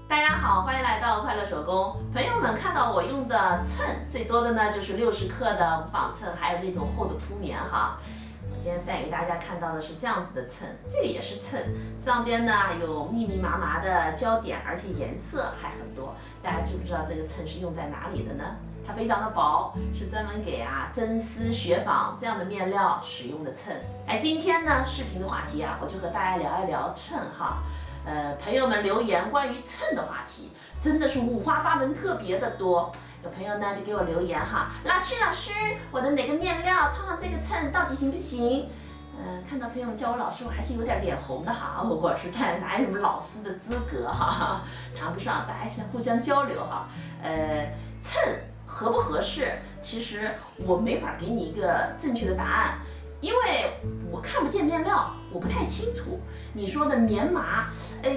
大家好，欢迎来到快乐手工。朋友们看到我用的秤，最多的呢就是60克的无纺秤，还有那种厚的铺棉哈。我今天带给大家看到的是这样子的秤，这个也是秤，上边呢有密密麻麻的胶点，而且颜色还很多。大家知不知道这个秤是用在哪里的呢？它非常的薄，是专门给真丝、雪纺这样的面料使用的秤。今天呢视频的话题我就和大家聊一聊秤哈。朋友们留言关于秤的话题，真的是五花八门，特别的多。有朋友呢就给我留言哈，老师，我的哪个面料套上这个秤到底行不行？看到朋友们叫我老师，我还是有点脸红的哈。我是哪有什么老师的资格哈，谈不上，大家先互相交流哈。秤合不合适，其实我没法给你一个正确的答案。因为我看不见面料，我不太清楚你说的棉麻，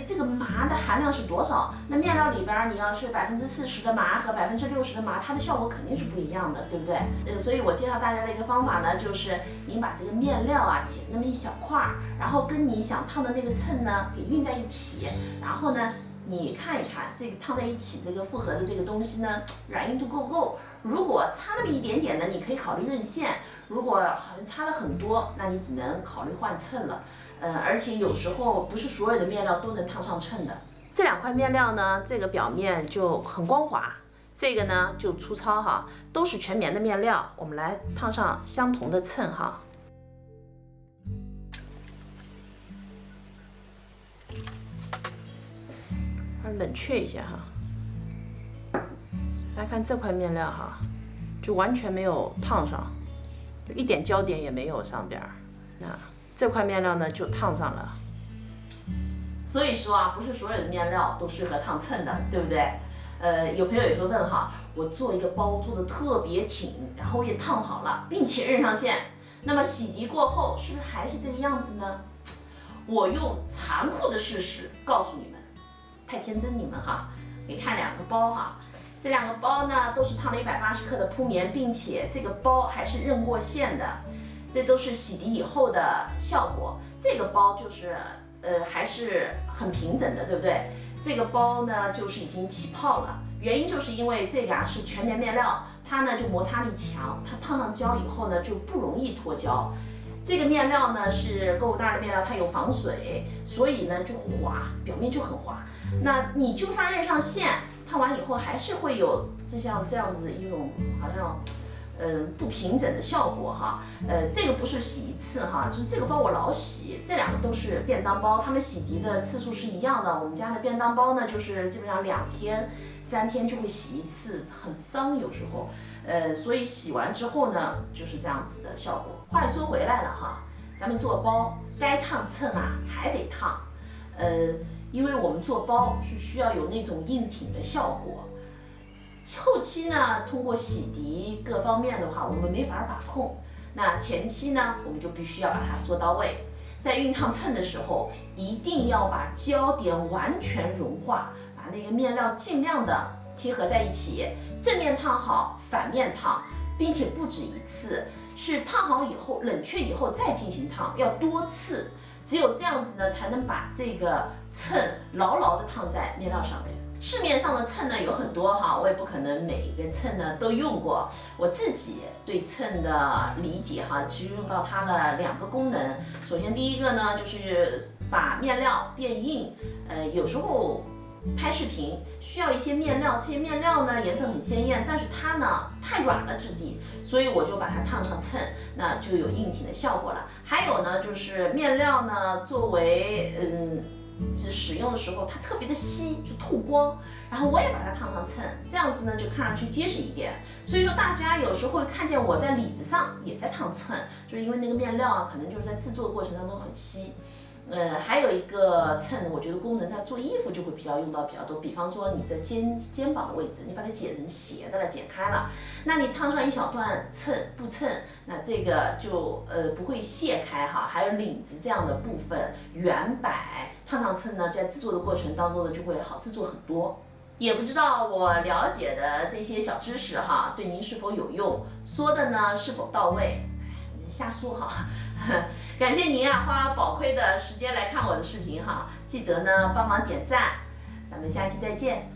这个麻的含量是多少？那面料里边你要是40%的麻和60%的麻，它的效果肯定是不一样的，对不对？所以我介绍大家的一个方法呢，就是您把这个面料剪那么一小块，然后跟你想烫的那个秤呢给熨在一起，然后呢你看一看这个烫在一起这个复合的这个东西呢软硬度够不够。如果差那么一点点的，你可以考虑韧线；如果好像差了很多，那你只能考虑换秤了。而且有时候不是所有的面料都能烫上秤的。这两块面料呢，这个表面就很光滑，这个呢就粗糙哈，都是全棉的面料。我们来烫上相同的秤哈。冷却一下哈。大家看这块面料哈，就完全没有烫上，就一点焦点也没有上边。那这块面料呢就烫上了。所以说不是所有的面料都适合烫秤的，对不对？有朋友也会问哈，我做一个包做的特别挺，然后我也烫好了，并且认上线，那么洗涤过后是不是还是这个样子呢？我用残酷的事实告诉你们，太天真你们哈。你看两个包哈。这两个包呢都是烫了180克的铺棉，并且这个包还是认过线的，这都是洗涤以后的效果。这个包就是还是很平整的，对不对？这个包呢就是已经起泡了，原因就是因为这个是全棉面料，它呢就摩擦力强，它烫上胶以后呢就不容易脱胶。这个面料呢是购物袋的面料，它有防水，所以呢就滑，表面就很滑。那你就算认上线，烫完以后还是会有像这样子的一种好像不平整的效果哈。这个不是洗一次哈，就是这个包我老洗，这两个都是便当包，它们洗涤的次数是一样的。我们家的便当包呢，就是基本上2天3天就会洗一次，很脏有时候。所以洗完之后呢，就是这样子的效果。话又说回来了哈，咱们做包该烫秤还得烫，因为我们做包是需要有那种硬挺的效果。后期呢，通过洗涤各方面的话，我们没法把控。那前期呢，我们就必须要把它做到位。在熨烫秤的时候，一定要把胶点完全融化，把那个面料尽量的贴合在一起，正面烫好，反面烫，并且不止一次，是烫好以后冷却以后再进行烫，要多次。只有这样子呢，才能把这个秤牢牢的烫在面料上面。市面上的秤呢有很多哈，我也不可能每一个秤呢都用过。我自己对秤的理解哈，其实用到它的2个功能。首先第一个呢，就是把面料变硬。有时候拍视频需要一些面料，这些面料呢颜色很鲜艳，但是它呢太软了质地，所以我就把它烫上秤，那就有硬挺的效果了。还有呢，就是面料呢作为使用的时候它特别的稀，就透光，然后我也把它烫上秤，这样子呢就看上去结实一点。所以说大家有时候会看见我在里子上也在烫秤，就是因为那个面料可能就是在制作的过程当中很稀。还有一个秤，我觉得功能它做衣服就会用到比较多。比方说你在肩膀的位置，你把它剪成斜的了，剪开了，那你烫上一小段布秤，那这个就不会卸开哈。还有领子这样的部分，圆摆烫上秤呢，在制作的过程当中呢，就会好制作很多。也不知道我了解的这些小知识哈，对您是否有用，说的呢是否到位？瞎说哈。感谢您花宝贵的时间来看我的视频哈，记得呢帮忙点赞，咱们咱们下期再见。